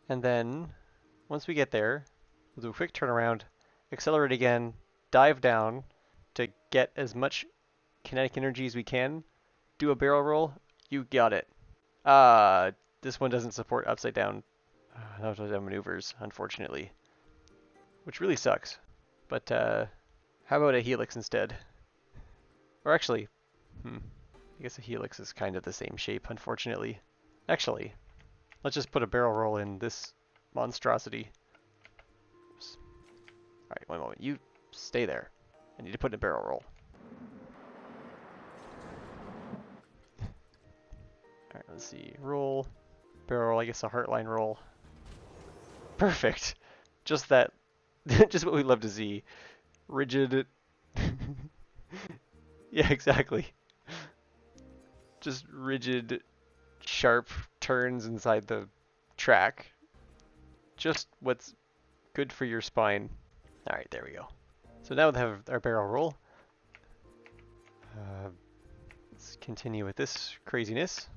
And then once we get there, we'll do a quick turnaround, accelerate again, dive down to get as much kinetic energy as we can, do a barrel roll. You got it. Uh, this one doesn't support upside down maneuvers, unfortunately, which really sucks. But how about a helix instead? Or actually, I guess a helix is kind of the same shape, unfortunately. Actually, let's just put a barrel roll in this monstrosity. Oops. All right, one moment. You stay there. I need to put in a barrel roll. All right, let's see. Roll. Barrel roll, I guess a heartline roll. Perfect. Just that. Just what we love to see. Rigid. Yeah, exactly. Just rigid, sharp turns inside the track. Just what's good for your spine. All right, there we go. So now we have our barrel roll. Let's continue with this craziness.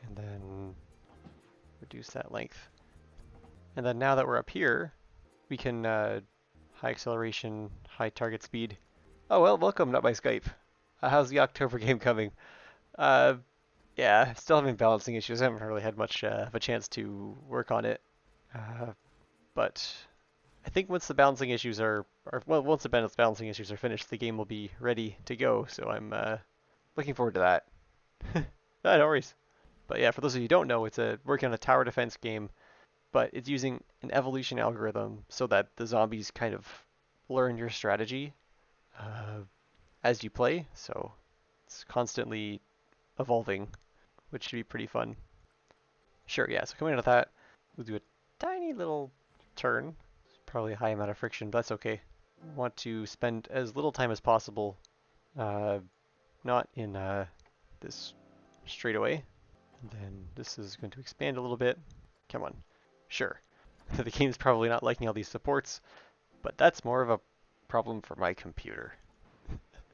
And then reduce that length. And then now that we're up here, we can high acceleration, high target speed. Oh well, welcome, not by Skype. How's the October game coming? Uh, yeah, still having balancing issues. I haven't really had much of a chance to work on it. But I think once the balancing issues well, once the balancing issues are finished, the game will be ready to go. So I'm looking forward to that. No worries. But yeah, for those of you who don't know, it's working on a tower defense game, but it's using an evolution algorithm so that the zombies kind of learn your strategy uh, as you play. So it's constantly evolving, which should be pretty fun. Sure, yeah. So coming out of that, we'll do a tiny little turn. It's probably a high amount of friction, but that's okay. Want to spend as little time as possible, uh, not in this straightaway. And then this is going to expand a little bit. Come on. Sure. The game's probably not liking all these supports, but that's more of a problem for my computer.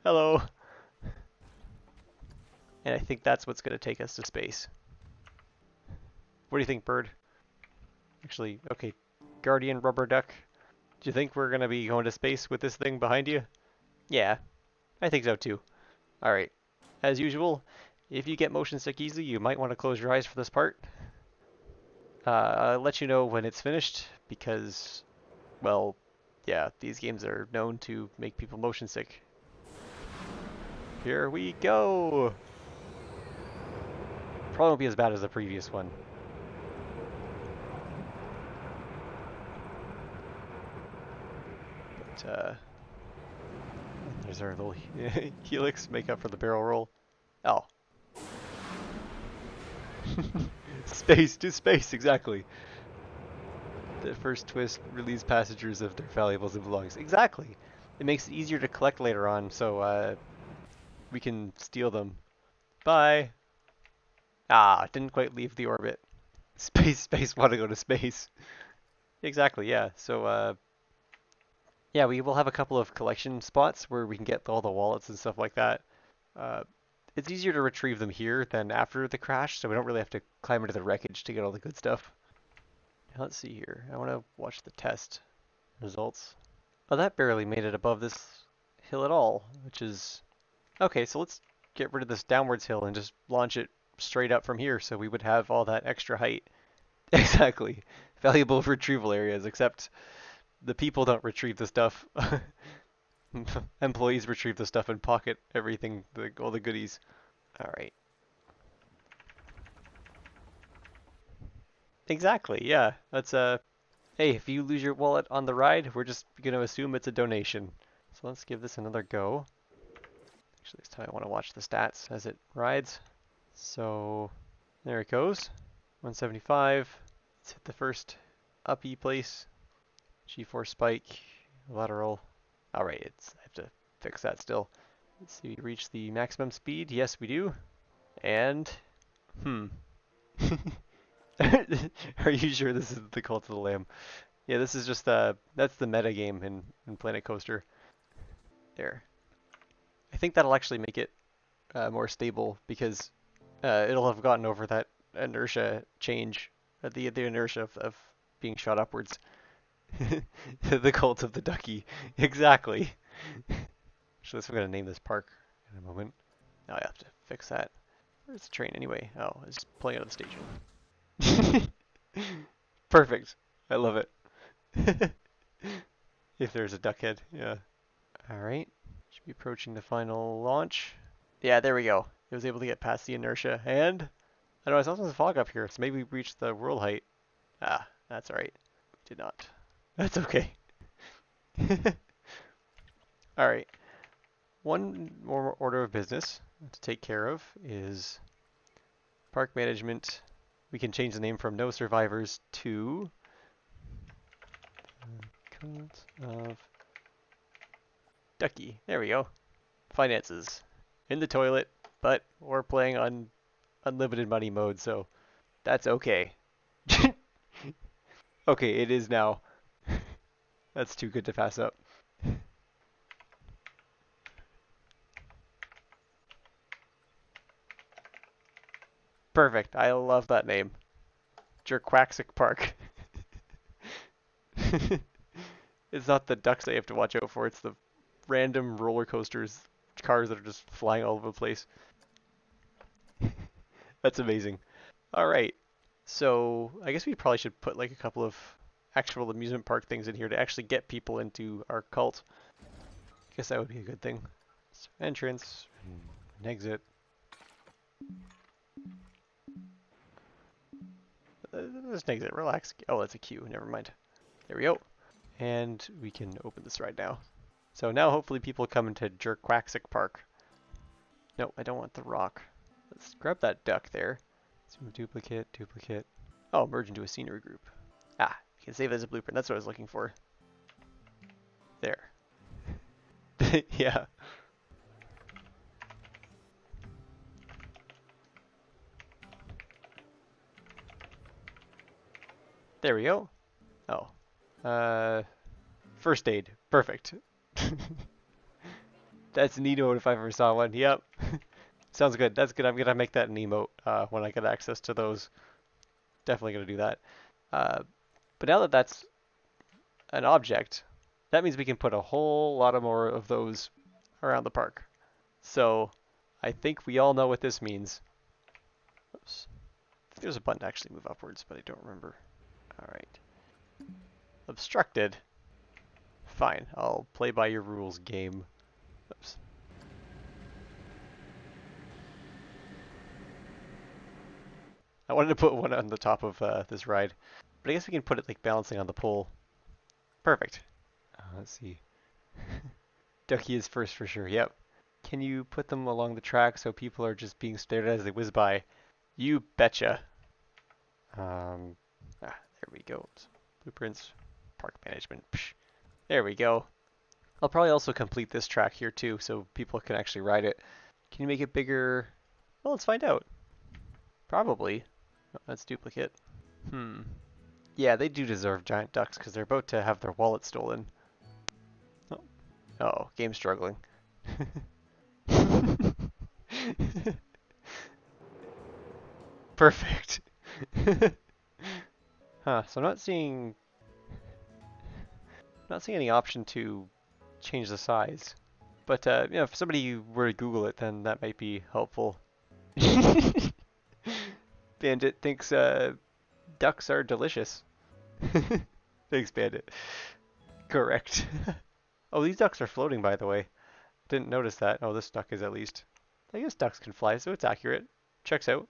Hello. And I think that's what's going to take us to space. What do you think, Bird? Actually, okay, Guardian Rubber Duck. Do you think we're going to be going to space with this thing behind you? Yeah, I think so too. Alright, as usual, if you get motion sick easily, you might want to close your eyes for this part. I'll let you know when it's finished because, well, yeah, these games are known to make people motion sick. Here we go! Probably won't be as bad as the previous one. But, there's our little helix, make up for the barrel roll. Oh. Space to space, exactly. The first twist, release passengers of their valuables and belongings. Exactly. It makes it easier to collect later on, so we can steal them. Bye. Ah, didn't quite leave the orbit. Space, want to go to space. Exactly, yeah. So, yeah, we will have a couple of collection spots where we can get all the wallets and stuff like that. Uh, it's easier to retrieve them here than after the crash, so we don't really have to climb into the wreckage to get all the good stuff. Now, let's see here. I want to watch the test results. Oh, that barely made it above this hill at all, which is... Okay, so let's get rid of this downwards hill and just launch it straight up from here so we would have all that extra height. Exactly. Valuable retrieval areas, except the people don't retrieve the stuff. Employees retrieve the stuff and pocket everything, all the goodies. Alright. Exactly, yeah. That's hey, if you lose your wallet on the ride, we're just gonna assume it's a donation. So let's give this another go. Actually, this time I want to watch the stats as it rides. So there it goes. 175. Let's hit the first uppy place. G4 spike, lateral. Alright, I have to fix that still. Let's see, we reach the maximum speed. Yes, we do. And, Are you sure this is the Cult of the Lamb? Yeah, this is just that's the meta game in Planet Coaster. There. I think that'll actually make it more stable because it'll have gotten over that inertia change, the inertia of being shot upwards. The cult of the ducky. Exactly. So I'm going to name this park in a moment. Now I have to fix that. Where's the train anyway? Oh, it's pulling out of the station. Perfect. I love it. If there's a duck head, yeah. Alright. Should be approaching the final launch. Yeah, there we go. It was able to get past the inertia. And I don't know, I saw some fog up here, so maybe we reached the world height. Ah, that's alright. We did not. That's okay. Alright. One more order of business to take care of is park management. We can change the name from No Survivors to Cult of Ducky. There we go. Finances. In the toilet, but we're playing on unlimited money mode, so that's okay. Okay, it is now. That's too good to pass up. Perfect. I love that name. Jerkwaxic Park. It's not the ducks I have to watch out for, it's the random roller coasters, cars that are just flying all over the place. That's amazing. Alright, so I guess we probably should put like a couple of actual amusement park things in here to actually get people into our cult. I guess that would be a good thing. So entrance, and exit. Just exit, relax. Oh, that's a queue, never mind. There we go. And we can open this ride now. So now hopefully people come into Jerkwaxic Park. No, I don't want the rock. Let's grab that duck there. Zoom duplicate, duplicate. Oh, merge into a scenery group. Ah, you can save it as a blueprint. That's what I was looking for. There. Yeah. There we go. Oh. First aid. Perfect. That's an emote if I ever saw one. Yep. Sounds good. That's good. I'm going to make that an emote when I get access to those. Definitely going to do that. But now that that's an object, that means we can put a whole lot of more of those around the park. So I think we all know what this means. Oops. There's a button to actually move upwards, but I don't remember. All right. Obstructed. Fine. I'll play by your rules, game. Oops. I wanted to put one on the top of this ride, but I guess we can put it like balancing on the pole. Perfect. Let's see. Ducky is first for sure. Yep. Can you put them along the track so people are just being stared at as they whiz by? You betcha. There we go. Blueprints, park management. Psh. There we go. I'll probably also complete this track here too, so people can actually ride it. Can you make it bigger? Well, let's find out. Probably. Oh, that's duplicate. Yeah, they do deserve giant ducks because they're about to have their wallet stolen. Oh, oh, game's struggling. Perfect. Huh, so I'm not seeing any option to change the size. But you know, if somebody were to Google it, then that might be helpful. Bandit thinks ducks are delicious. Thanks, Bandit. Correct. Oh, these ducks are floating, by the way. Didn't notice that. Oh, this duck is at least. I guess ducks can fly, so it's accurate. Checks out.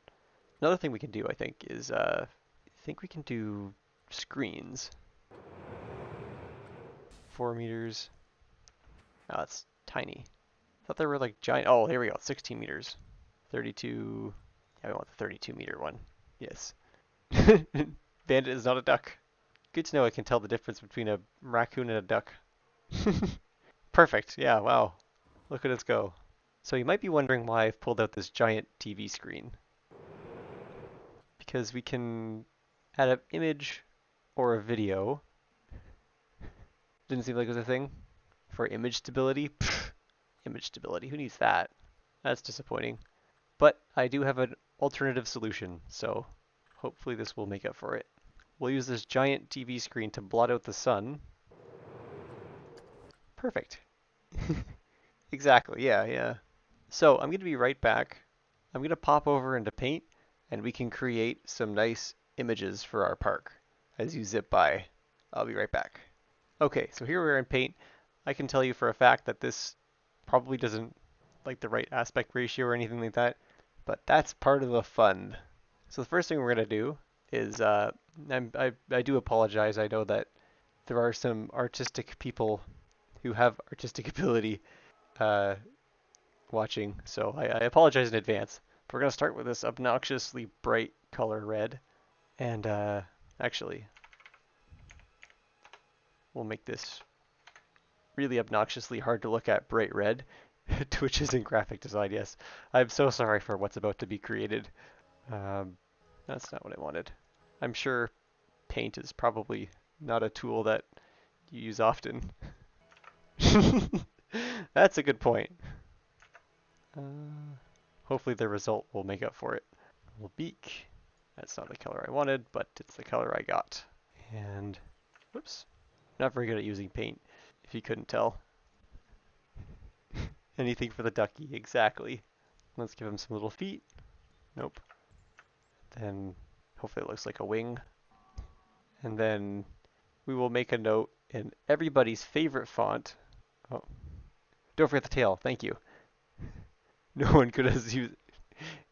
Another thing we can do, I think, is I think we can do screens. 4 meters. Oh, that's tiny. I thought they were like giant. Oh, here we go. 16 meters. 32. Yeah, we want the 32-meter one. Yes. Bandit is not a duck. Good to know I can tell the difference between a raccoon and a duck. Perfect. Yeah, wow. Look at us go. So you might be wondering why I've pulled out this giant TV screen. Because we can add an image or a video. Didn't seem like it was a thing. For image stability. Pfft. Image stability. Who needs that? That's disappointing. But I do have an alternative solution, so hopefully this will make up for it. we'll use this giant TV screen to blot out the sun. Perfect. Exactly, yeah, yeah. So I'm going to be right back. I'm going to pop over into Paint, and we can create some nice images for our park as you zip by. I'll be right back. Okay, so here we're in Paint. I can tell you for a fact that this probably doesn't like the right aspect ratio or anything like that, but that's part of the fun. So the first thing we're going to do is, I do apologize. I know that there are some artistic people who have artistic ability uh, watching, so I apologize in advance. But we're going to start with this obnoxiously bright color red, and actually, we'll make this really obnoxiously hard to look at bright red, which is in graphic design, yes. I'm so sorry for what's about to be created. That's not what I wanted. I'm sure Paint is probably not a tool that you use often. That's a good point. Hopefully the result will make up for it. Little beak. That's not the color I wanted, but it's the color I got. And, whoops. Not very good at using paint, if you couldn't tell. Anything for the ducky, exactly. Let's give him some little feet. Nope. Then, hopefully it looks like a wing. And then we will make a note in everybody's favorite font. Oh, don't forget the tail. Thank you. No one could have used.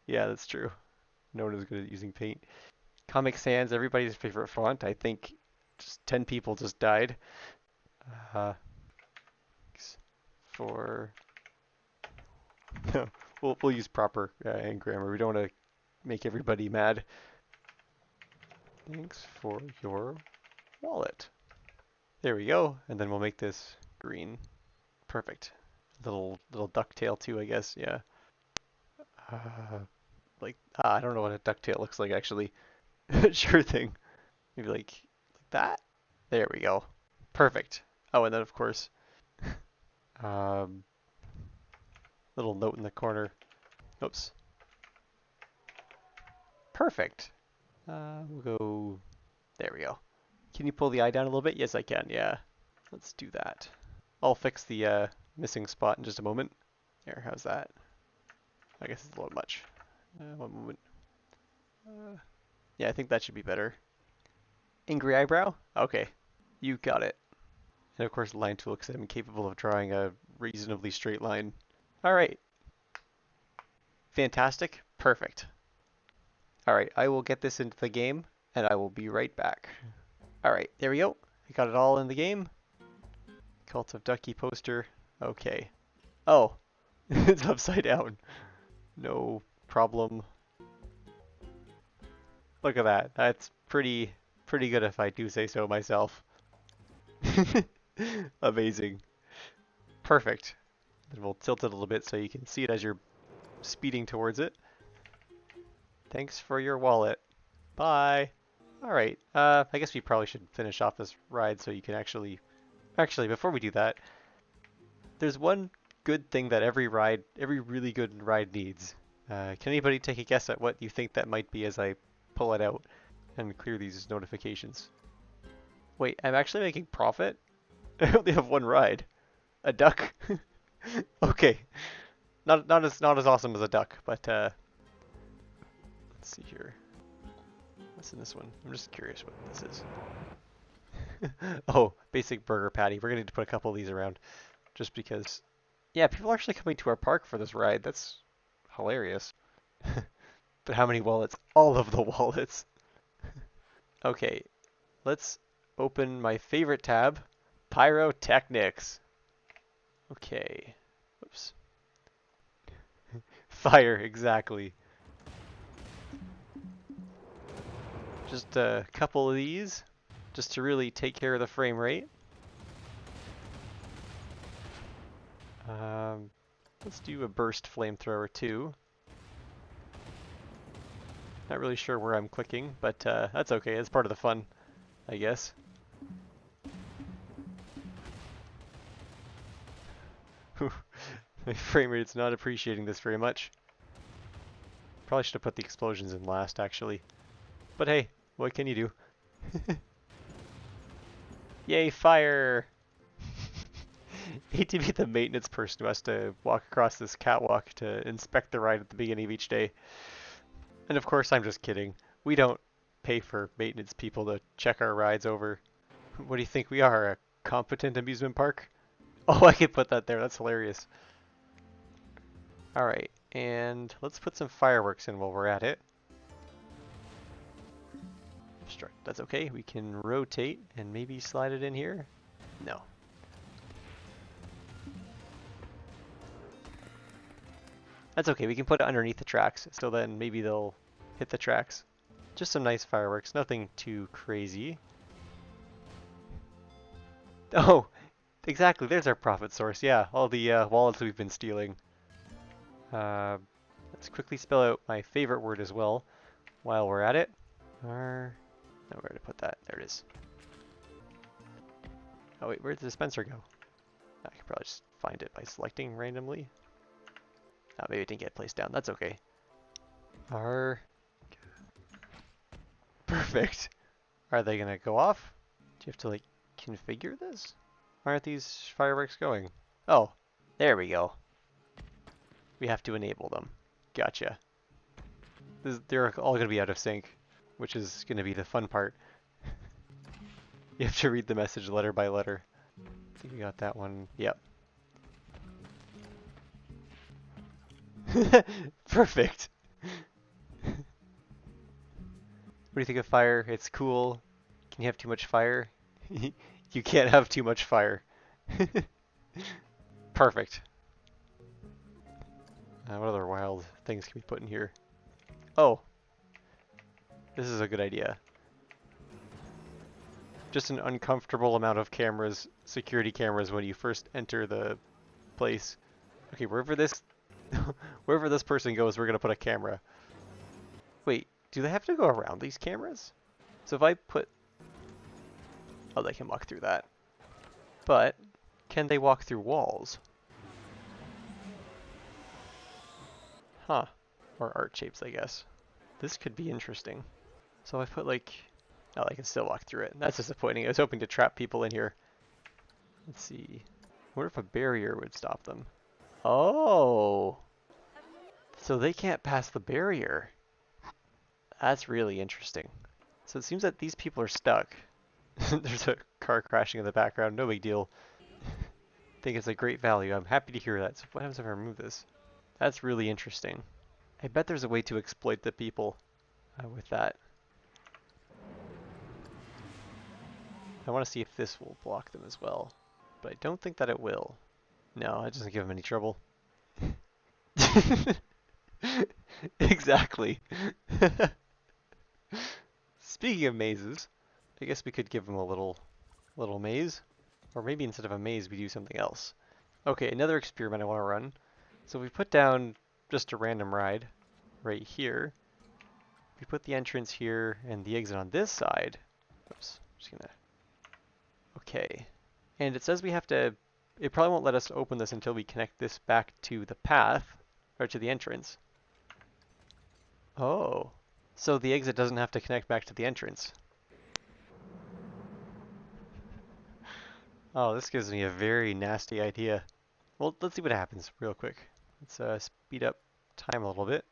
Yeah, that's true. No one is good at using paint. Comic Sans, everybody's favorite font. I think just 10 people just died. For we'll use proper and grammar. We don't want to make everybody mad. Thanks for your wallet. There we go. And then we'll make this green. Perfect. Little ducktail too, I guess. Yeah. I don't know what a ducktail looks like actually. Sure thing. Maybe like that. There we go. Perfect. Oh, and then of course, little note in the corner. Oops. Perfect. We'll go. There we go. Can you pull the eye down a little bit? Yes, I can. Yeah. Let's do that. I'll fix the missing spot in just a moment. There, how's that? I guess it's a little much. One moment. Yeah, I think that should be better. Angry eyebrow? Okay. You got it. And of course, line tool, because I'm capable of drawing a reasonably straight line. All right. Fantastic. Perfect. All right, I will get this into the game, and I will be right back. All right, there we go. I got it all in the game. Cult of Ducky poster. Okay. Oh, it's upside down. No problem. Look at that. That's pretty good if I do say so myself. Amazing. Perfect. Then we'll tilt it a little bit so you can see it as you're speeding towards it. Thanks for your wallet. Bye. All right. I guess we probably should finish off this ride so you can actually before we do that, there's one good thing that every really good ride needs. Can anybody take a guess at what you think that might be as I pull it out and clear these notifications? Wait, I'm actually making profit? I only have one ride. A duck? Okay. Not as awesome as a duck, but let's see here. What's in this one? I'm just curious what this is. Oh, basic burger patty. We're gonna need to put a couple of these around just because. Yeah, people are actually coming to our park for this ride. That's hilarious. But how many wallets? All of the wallets. Okay, let's open my favorite tab, Pyrotechnics. Okay. Oops. Fire, exactly. Just a couple of these, just to really take care of the frame rate. Let's do a burst flamethrower too. Not really sure where I'm clicking, but that's okay. It's part of the fun, I guess. My frame rate's not appreciating this very much. Probably should have put the explosions in last, actually. But hey, what can you do? Yay, fire! Hate to be the maintenance person who has to walk across this catwalk to inspect the ride at the beginning of each day. And of course, I'm just kidding. We don't pay for maintenance people to check our rides over. What do you think we are, a competent amusement park? Oh, I could put that there. That's hilarious. Alright, and let's put some fireworks in while we're at it. Obstruct. That's okay. We can rotate and maybe slide it in here. No. That's okay. We can put it underneath the tracks, so then maybe they'll hit the tracks. Just some nice fireworks. Nothing too crazy. Oh, exactly. There's our profit source. Yeah, all the wallets we've been stealing. Let's quickly spell out my favorite word as well while we're at it. No, where to put that? There it is. Oh wait, where did the dispenser go? I can probably just find it by selecting randomly. Oh, maybe it didn't get placed down. That's okay. Perfect. Are they gonna go off? Do you have to like configure this? Why aren't these fireworks going? Oh, there we go. We have to enable them. Gotcha. They're all gonna be out of sync, which is gonna be the fun part. You have to read the message letter by letter. I think we got that one. Yep. Perfect. What do you think of fire? It's cool. Can you have too much fire? You can't have too much fire. Perfect. What other wild things can we put in here? Oh, this is a good idea. Just an uncomfortable amount of cameras, security cameras, when you first enter the place. Okay, wherever this person goes, we're gonna put a camera. Wait, do they have to go around these cameras? So if I put... Oh, they can walk through that. But, can they walk through walls? Huh. Or art shapes, I guess. This could be interesting. So I put like... Oh, I can still walk through it. That's disappointing. I was hoping to trap people in here. Let's see. What if a barrier would stop them? Oh! So they can't pass the barrier. That's really interesting. So it seems that these people are stuck. There's a car crashing in the background. No big deal. I think it's a great value. I'm happy to hear that. So what happens if I remove this? That's really interesting. I bet there's a way to exploit the people with that. I want to see if this will block them as well. But I don't think that it will. No, it doesn't give them any trouble. Exactly. Speaking of mazes, I guess we could give them a little maze. Or maybe instead of a maze, we do something else. Okay, another experiment I want to run. So we put down just a random ride right here. We put the entrance here and the exit on this side. Oops, just gonna... Okay. And it says we have to... It probably won't let us open this until we connect this back to the path, or to the entrance. Oh. So the exit doesn't have to connect back to the entrance. Oh, this gives me a very nasty idea. Well, let's see what happens real quick. Let's speed up time a little bit.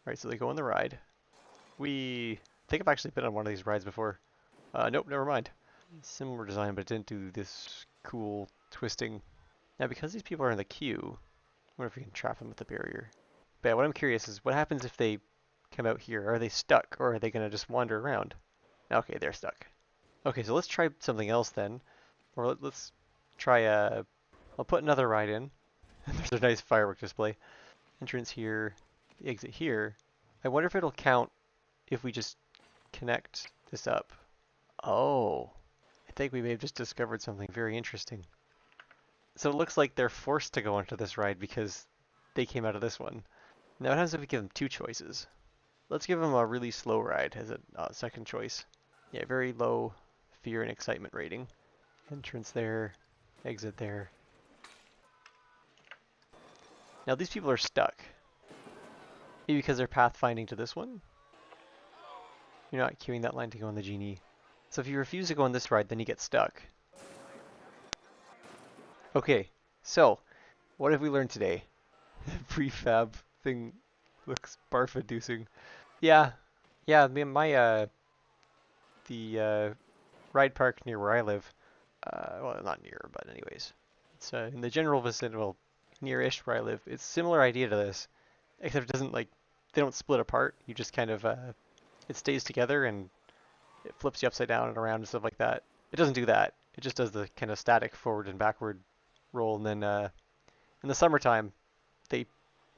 Alright, so they go on the ride. I think I've actually been on one of these rides before. Nope, never mind. Similar design, but it didn't do this cool twisting. Now, because these people are in the queue, I wonder if we can trap them with the barrier. But yeah, what I'm curious is what happens if they come out here? Are they stuck, or are they going to just wander around? Okay, they're stuck. Okay, so let's try something else then. Or let's try I'll put another ride in. There's a nice firework display. Entrance here, the exit here. I wonder if it'll count if we just connect this up. Oh, I think we may have just discovered something very interesting. So it looks like they're forced to go onto this ride because they came out of this one. Now what happens if we give them two choices? Let's give them a really slow ride as a second choice. Yeah, very low fear and excitement rating. Entrance there, exit there. Now these people are stuck. Maybe because they're pathfinding to this one? You're not queuing that line to go on the genie. So if you refuse to go on this ride, then you get stuck. Okay, so what have we learned today? The prefab thing looks barf-inducing. Yeah, yeah. The ride park near where I live. Well, not near, but anyways, it's in the general vicinity, well, near-ish where I live. It's similar idea to this, except it doesn't like they don't split apart. You just kind of it stays together and it flips you upside down and around and stuff like that. It doesn't do that. It just does the kind of static forward and backward roll, and then in the summertime they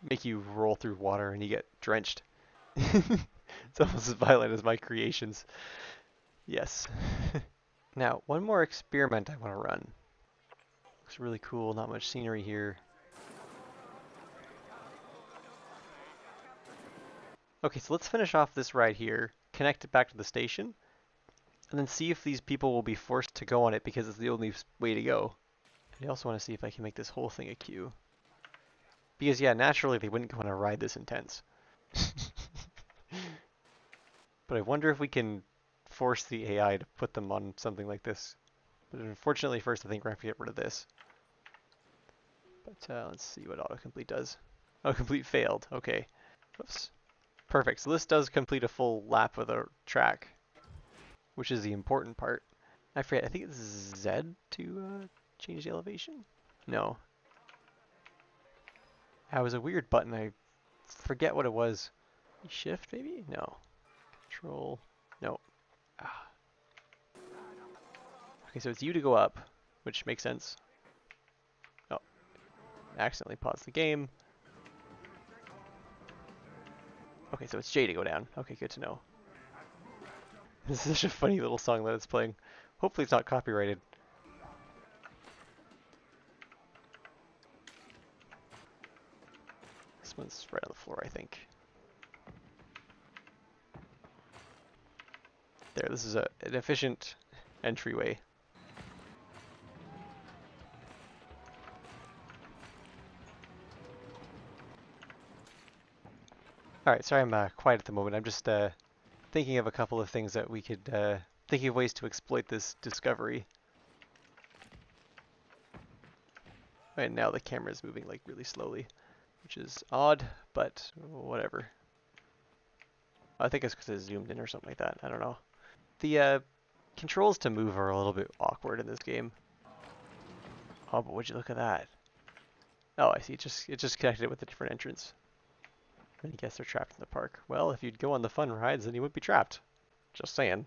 make you roll through water and you get drenched. It's almost as violent as my creations. Yes. Now, one more experiment I want to run. Looks really cool, not much scenery here. Okay, so let's finish off this ride here, connect it back to the station, and then see if these people will be forced to go on it because it's the only way to go. I also want to see if I can make this whole thing a queue. Because yeah, naturally they wouldn't want to ride this intense. But I wonder if we can force the AI to put them on something like this. But unfortunately first I think we're going to have to get rid of this. But let's see what autocomplete does. Autocomplete failed, okay. Oops. Perfect, so this does complete a full lap of the track, which is the important part. I forget, I think it's Z to change the elevation? No. That was a weird button, I forget what it was. Shift maybe? No. Control, no. Ah. Okay, so it's U to go up, which makes sense. Oh, I accidentally paused the game. Okay, so it's J to go down. Okay, good to know. This is such a funny little song that it's playing. Hopefully it's not copyrighted. This one's right on the floor, I think. There, this is an efficient entryway. Alright, sorry I'm quiet at the moment. I'm just thinking of a couple of things that we could, thinking of ways to exploit this discovery. And now the camera's moving like really slowly, which is odd, but whatever. I think it's because it's zoomed in or something like that. I don't know. The controls to move are a little bit awkward in this game. Oh, but would you look at that? Oh, I see. It just connected it with a different entrance. And I guess they're trapped in the park. Well, if you'd go on the fun rides, then you wouldn't be trapped. Just saying.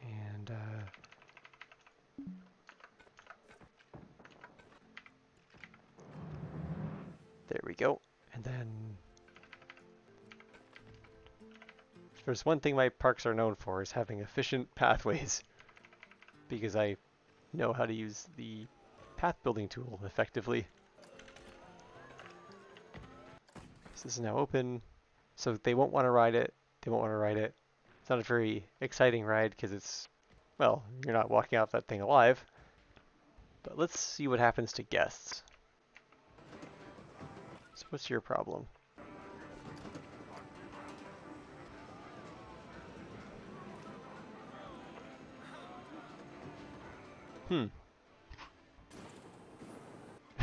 And there we go. And then if there's one thing my parks are known for is having efficient pathways. Because I know how to use the path building tool effectively. So this is now open. So they won't want to ride it. They won't want to ride it. It's not a very exciting ride because it's, well, you're not walking out that thing alive. But let's see what happens to guests. So what's your problem?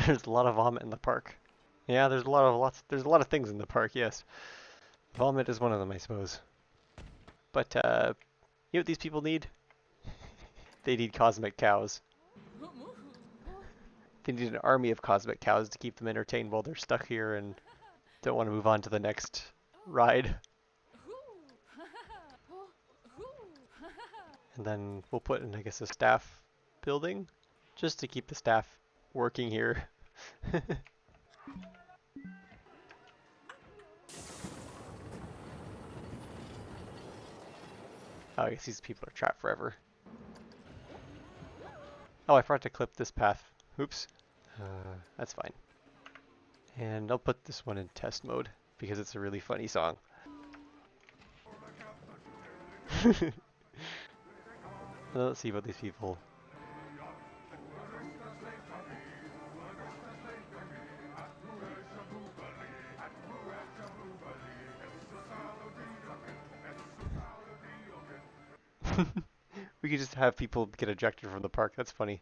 There's a lot of vomit in the park. Yeah, there's a lot of things in the park, yes. Vomit is one of them, I suppose. But you know what these people need? They need cosmic cows. They need an army of cosmic cows to keep them entertained while they're stuck here and don't want to move on to the next ride. And then we'll put in, I guess, a staff building just to keep the staff working here. Oh, I guess these people are trapped forever. Oh, I forgot to clip this path. Oops. That's fine. And I'll put this one in test mode because it's a really funny song. Let's see about these people. We could just have people get ejected from the park. That's funny.